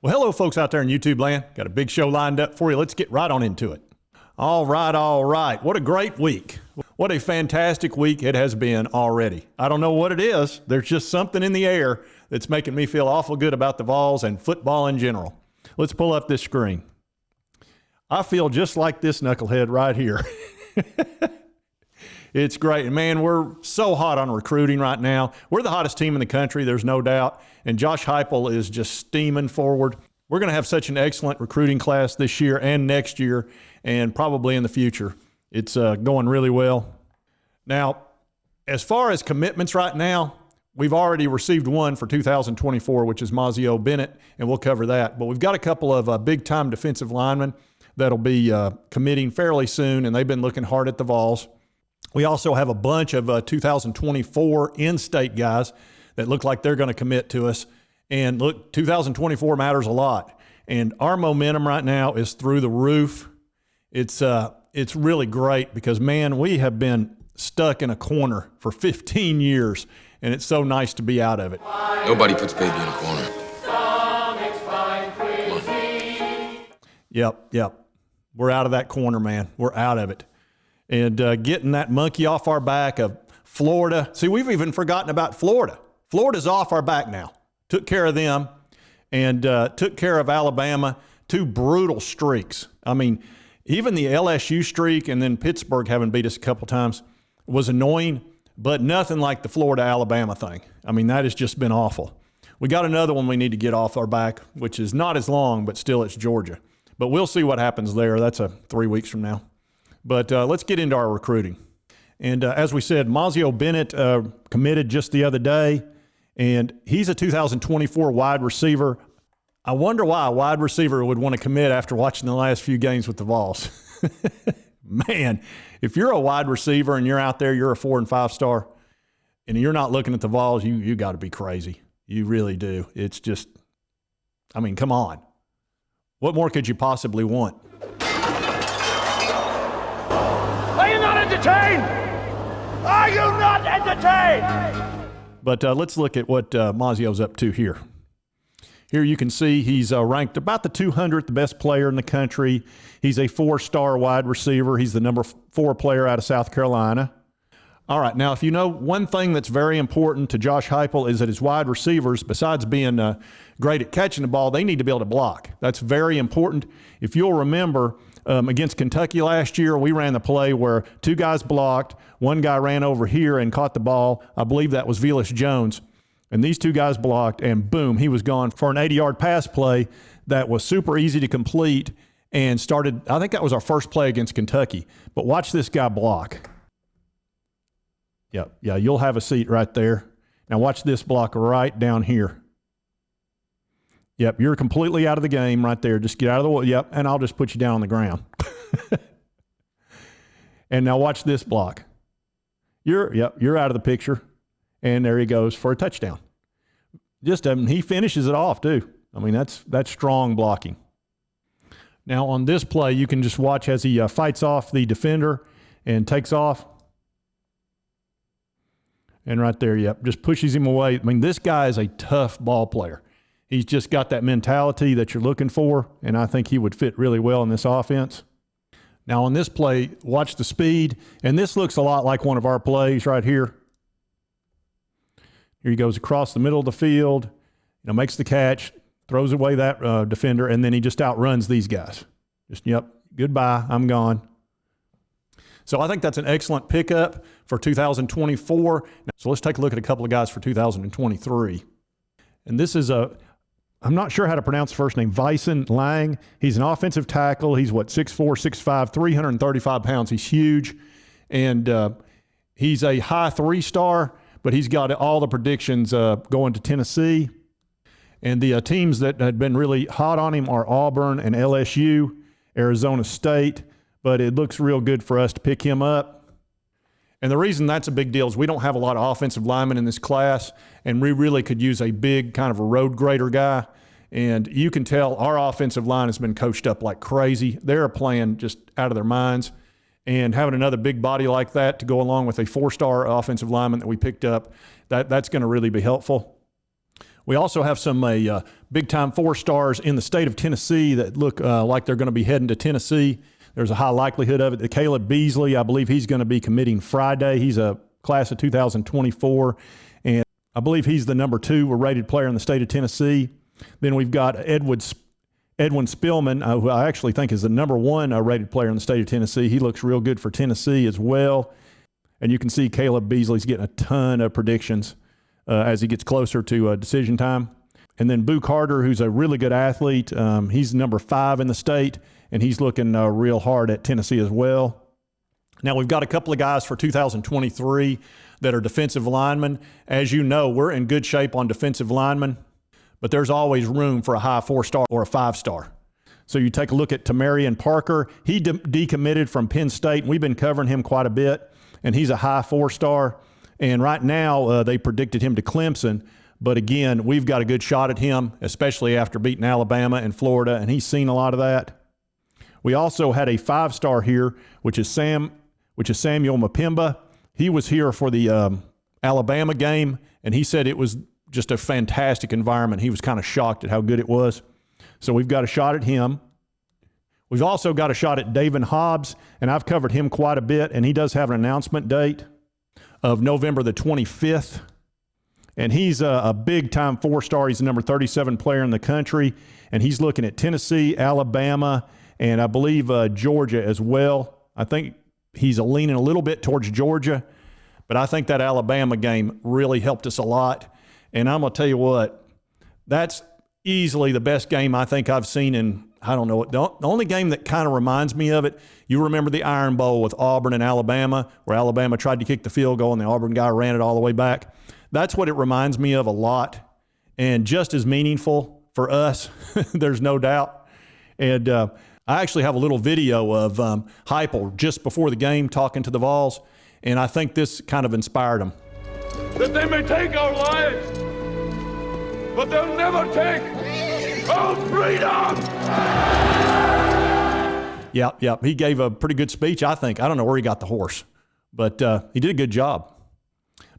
Well, hello, folks out there in YouTube land. Got a big show lined up for you. Let's get right on into it. All right. What a great week. What a fantastic week it has been already. I don't know what it is. There's just something in the air that's making me feel awful good about the Vols and football in general. Let's pull up this screen. I feel just like this knucklehead right here. It's great. And man, we're so hot on recruiting right now. We're the hottest team in the country, there's no doubt. And Josh Heupel is just steaming forward. We're going to have such an excellent recruiting class this year and next year and probably in the future. It's going really well. Now, as far as commitments right now, we've already received one for 2024, which is Mazzio Bennett, and we'll cover that. But we've got a couple of big-time defensive linemen that'll be committing fairly soon, and they've been looking hard at the Vols. We also have a bunch of 2024 in-state guys that look like they're going to commit to us. And look, 2024 matters a lot. And our momentum right now is through the roof. It's really great because, man, we have been stuck in a corner for 15 years, and it's so nice to be out of it. Nobody puts baby in a corner. Yep. We're out of that corner, man. We're out of it. And getting that monkey off our back of Florida. See, we've even forgotten about Florida. Florida's off our back now. Took care of them and took care of Alabama. Two brutal streaks. I mean, even the LSU streak and then Pittsburgh having beat us a couple times was annoying, but nothing like the Florida-Alabama thing. I mean, that has just been awful. We got another one we need to get off our back, which is not as long, but still it's Georgia. But we'll see what happens there. That's 3 weeks from now. But let's get into our recruiting. And as we said, Mazzio Bennett committed just the other day, and he's a 2024 wide receiver. I wonder why a wide receiver would want to commit after watching the last few games with the Vols. Man, if you're a wide receiver and you're out there, you're a 4- and 5-star, and you're not looking at the Vols, you got to be crazy. You really do. It's just, I mean, come on. What more could you possibly want? Are you not entertained? Are you not entertained? But let's look at what Mazzio's up to here. Here you can see he's ranked about the 200th best player in the country. He's a 4-star wide receiver. He's the number 4 player out of South Carolina. All right, now if you know one thing that's very important to Josh Heupel is that his wide receivers, besides being great at catching the ball, they need to be able to block. That's very important. If you'll remember, against Kentucky last year, we ran the play where 2 guys blocked, 1 guy ran over here and caught the ball. I believe that was Velus Jones. And these 2 guys blocked, and boom, he was gone for an 80-yard pass play that was super easy to complete and started, I think that was our first play against Kentucky. But watch this guy block. Yeah, you'll have a seat right there. Now watch this block right down here. Yep, you're completely out of the game right there. Just get out of the way. Yep, and I'll just put you down on the ground. And now watch this block. You're out of the picture. And there he goes for a touchdown. Just he finishes it off too. I mean, that's strong blocking. Now on this play, you can just watch as he fights off the defender and takes off. And right there, just pushes him away. I mean, this guy is a tough ball player. He's just got that mentality that you're looking for, and I think he would fit really well in this offense. Now on this play, watch the speed, and this looks a lot like one of our plays right here. Here he goes across the middle of the field, makes the catch, throws away that defender, and then he just outruns these guys. Just, goodbye, I'm gone. So I think that's an excellent pickup for 2024. So let's take a look at a couple of guys for 2023. And this is I'm not sure how to pronounce the first name, Bison Lang. He's an offensive tackle. He's 6'4", 6'5", 335 pounds. He's huge. And he's a high 3-star, but he's got all the predictions going to Tennessee. And the teams that had been really hot on him are Auburn and LSU, Arizona State. But it looks real good for us to pick him up. And the reason that's a big deal is we don't have a lot of offensive linemen in this class, and we really could use a big kind of a road grader guy. And you can tell our offensive line has been coached up like crazy. They're playing just out of their minds. And having another big body like that to go along with a 4-star offensive lineman that we picked up, that's going to really be helpful. We also have some big-time 4-stars in the state of Tennessee that look like they're going to be heading to Tennessee. There's a high likelihood of it. Caleb Beasley, I believe he's going to be committing Friday. He's a class of 2024, and I believe he's the number 2 rated player in the state of Tennessee. Then we've got Edwin Spillman, who I actually think is the number 1 rated player in the state of Tennessee. He looks real good for Tennessee as well. And you can see Caleb Beasley's getting a ton of predictions as he gets closer to decision time. And then Boo Carter, who's a really good athlete, he's number 5 in the state, and he's looking real hard at Tennessee as well. Now, we've got a couple of guys for 2023 that are defensive linemen. As you know, we're in good shape on defensive linemen, but there's always room for a high 4-star or a 5-star. So you take a look at Tamarian Parker. He decommitted from Penn State, and we've been covering him quite a bit, and he's a high 4-star. And right now, they predicted him to Clemson. But again, we've got a good shot at him, especially after beating Alabama and Florida, and he's seen a lot of that. We also had a 5-star here, which is Samuel Mapimba. He was here for the Alabama game, and he said it was just a fantastic environment. He was kind of shocked at how good it was. So we've got a shot at him. We've also got a shot at David Hobbs, and I've covered him quite a bit, and he does have an announcement date of November the 25th. And he's a big-time 4-star. He's the number 37 player in the country, and he's looking at Tennessee, Alabama, and I believe Georgia as well. I think he's leaning a little bit towards Georgia, but I think that Alabama game really helped us a lot. And I'm going to tell you what, that's easily the best game I think I've seen in, I don't know, the only game that kind of reminds me of it, you remember the Iron Bowl with Auburn and Alabama, where Alabama tried to kick the field goal and the Auburn guy ran it all the way back. That's what it reminds me of a lot, and just as meaningful for us, there's no doubt. And I actually have a little video of Heupel just before the game talking to the Vols, and I think this kind of inspired him. That they may take our lives, but they'll never take our freedom! Yep. He gave a pretty good speech, I think. I don't know where he got the horse, but he did a good job.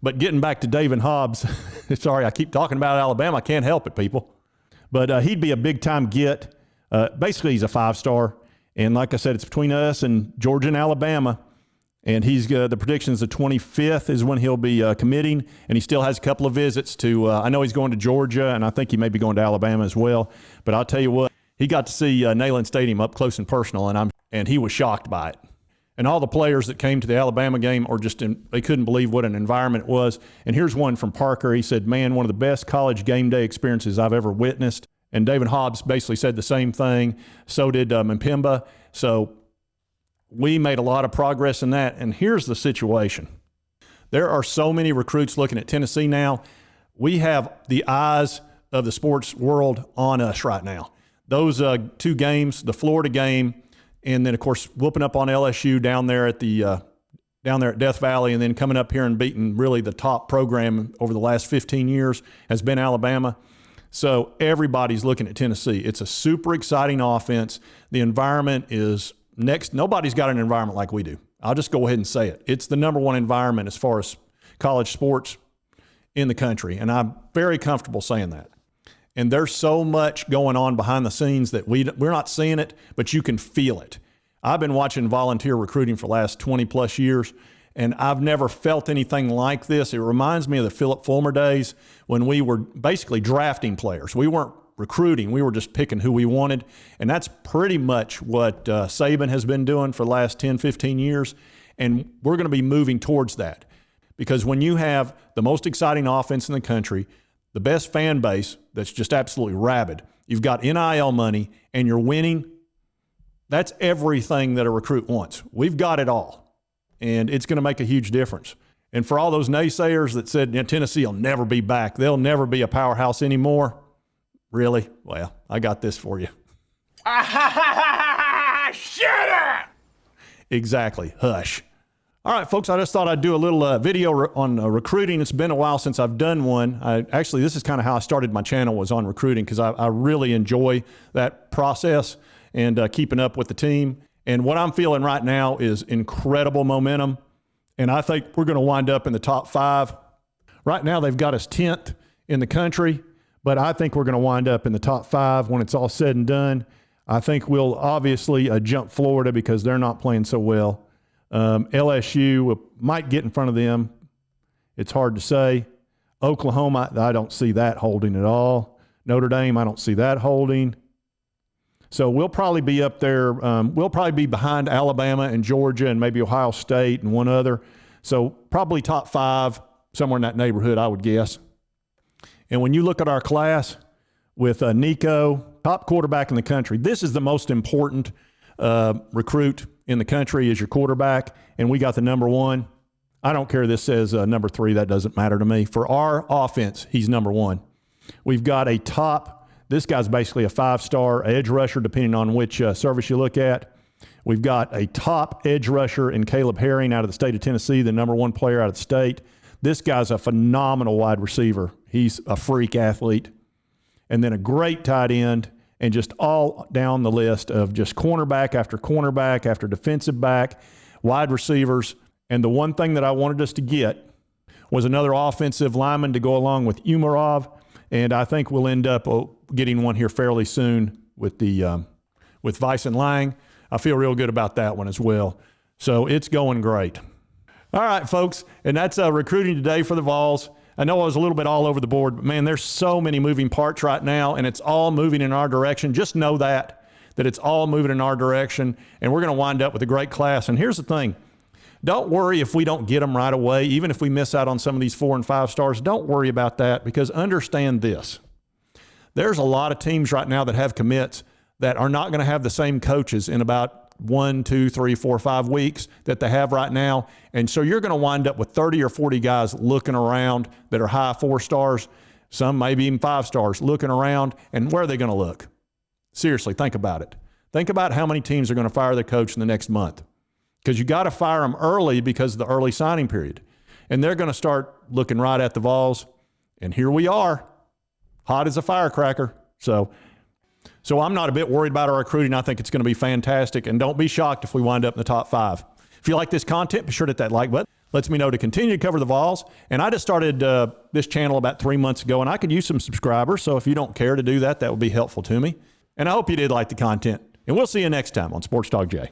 But getting back to David Hobbs, sorry, I keep talking about Alabama. I can't help it, people. But he'd be a big-time get. Basically, he's a 5-star. And like I said, it's between us and Georgia and Alabama. And he's the prediction is the 25th is when he'll be committing. And he still has a couple of visits to, I know he's going to Georgia, and I think he may be going to Alabama as well. But I'll tell you what, he got to see Neyland Stadium up close and personal, and he was shocked by it. And all the players that came to the Alabama game are they couldn't believe what an environment it was. And here's one from Parker. He said, man, one of the best college game day experiences I've ever witnessed. And David Hobbs basically said the same thing. So did Mpimba. So we made a lot of progress in that. And here's the situation. There are so many recruits looking at Tennessee now. We have the eyes of the sports world on us right now. Those 2 games, the Florida game, and then, of course, whooping up on LSU down there at Death Valley, and then coming up here and beating really the top program over the last 15 years has been Alabama. So everybody's looking at Tennessee. It's a super exciting offense. The environment is next. Nobody's got an environment like we do. I'll just go ahead and say it. It's the number 1 environment as far as college sports in the country, and I'm very comfortable saying that. And there's so much going on behind the scenes that we're not seeing it, but you can feel it. I've been watching volunteer recruiting for the last 20-plus years, and I've never felt anything like this. It reminds me of the Philip Fulmer days when we were basically drafting players. We weren't recruiting. We were just picking who we wanted, and that's pretty much what Saban has been doing for the last 10, 15 years, and we're going to be moving towards that. Because when you have the most exciting offense in the country, the best fan base that's just absolutely rabid, you've got NIL money, and you're winning, that's everything that a recruit wants. We've got it all, and it's going to make a huge difference. And for all those naysayers that said Tennessee will never be back, they'll never be a powerhouse anymore, really? Well, I got this for you. Shut up! Exactly. Hush. All right, folks, I just thought I'd do a little video on recruiting. It's been a while since I've done one. Actually, this is kind of how I started my channel, was on recruiting, because I really enjoy that process and keeping up with the team. And what I'm feeling right now is incredible momentum, and I think we're going to wind up in the top 5. Right now, they've got us 10th in the country, but I think we're going to wind up in the top 5 when it's all said and done. I think we'll obviously jump Florida because they're not playing so well. LSU might get in front of them. It's hard to say. Oklahoma, I don't see that holding at all. Notre Dame, I don't see that holding. So we'll probably be up there. We'll probably be behind Alabama and Georgia and maybe Ohio State and one other. So probably top 5, somewhere in that neighborhood, I would guess. And when you look at our class with Nico, top quarterback in the country, this is the most important recruit in the country is your quarterback, and we got the number 1. I don't care this says number 3. That doesn't matter to me. For our offense, he's number 1. We've got a top, this guy's basically a 5-star edge rusher, depending on which service you look at. We've got a top edge rusher in Caleb Herring out of the state of Tennessee, the number 1 player out of the state. This guy's a phenomenal wide receiver. He's a freak athlete. And then a great tight end, and just all down the list of just cornerback after defensive back, wide receivers. And the one thing that I wanted us to get was another offensive lineman to go along with Umarov, and I think we'll end up getting one here fairly soon with with Bison Lang. I feel real good about that one as well. So it's going great. All right, folks, and that's recruiting today for the Vols. I know I was a little bit all over the board, but, man, there's so many moving parts right now, and it's all moving in our direction. Just know that it's all moving in our direction, and we're going to wind up with a great class. And here's the thing. Don't worry if we don't get them right away, even if we miss out on some of these 4 and 5 stars. Don't worry about that, because understand this. There's a lot of teams right now that have commits that are not going to have the same coaches in about 1, 2, 3, 4, 5 weeks that they have right now. And so you're going to wind up with 30 or 40 guys looking around that are high 4 stars, some maybe even 5 stars, looking around. And where are they going to look? Seriously, think about it. Think about how many teams are going to fire their coach in the next month. Because you got to fire them early because of the early signing period. And they're going to start looking right at the Vols. And here we are, hot as a firecracker. So I'm not a bit worried about our recruiting. I think it's going to be fantastic. And don't be shocked if we wind up in the top 5. If you like this content, be sure to hit that like button. Lets me know to continue to cover the Vols. And I just started this channel about 3 months ago, and I could use some subscribers. So if you don't care to do that, that would be helpful to me. And I hope you did like the content. And we'll see you next time on Sports Talk J.